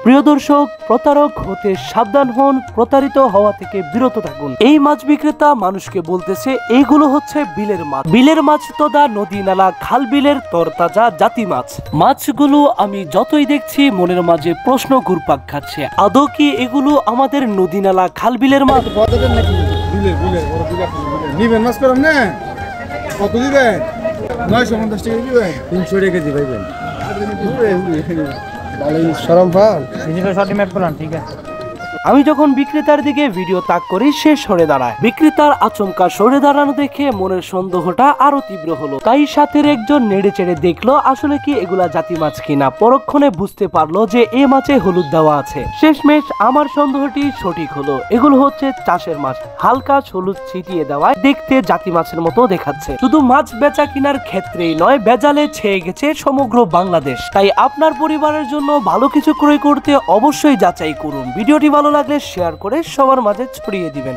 প্রিয় দর্শক, প্রতারক হতে সাবধান হন, প্রতারিত হওয়া থেকে বিরত থাকুন। এই মাছ বিক্রেতা মানুষকে বলতেছে এইগুলো হচ্ছে বিলের মাছ। বিলের মাছ তথা নদী নালা খাল বিলের তরতাজা জাতি মাছ। মাছগুলো আমি যতই দেখছি মনের মাঝে প্রশ্ন ঘুরপাক খাচ্ছে, আদৌ কি এগুলো আমাদের নদী নালা খাল বিলের মাছ? নিবেন মাছ করেন না, কত দিবেন? 950 টাকা দিবেন, 300 টাকা দিবেন। শরম পান ঠিক আছে। আমি যখন বিক্রেতার দিকে ভিডিও তাক করি, সে সরে দাঁড়ায়। বিক্রেতার আচমকা সরে দাঁড়ানো দেখে মনের সন্দেহটা আরো তীব্র হলো। তাই সাথের একজন নেড়ে চেড়ে দেখলো আসলে কি এগুলা জাতি মাছ কিনা। পরক্ষণে বুঝতে পারলো যে এ মাছে হলুদ দেওয়া আছে। শেষমেশ আমার সন্দেহটি সঠিক হলো, এগুলো হচ্ছে চাষের মাছ, হালকা হলুদ ছিটিয়ে দেওয়ায় দেখতে জাতি মাছের মতো দেখাচ্ছে। শুধু মাছ বেচা কিনার ক্ষেত্রেই নয়, বেজালে ছেয়ে গেছে সমগ্র বাংলাদেশ। তাই আপনার পরিবারের জন্য ভালো কিছু ক্রয় করতে অবশ্যই যাচাই করুন। ভিডিওটি ভালো লাগলে শেয়ার করে সবার মাঝে ছড়িয়ে দিবেন।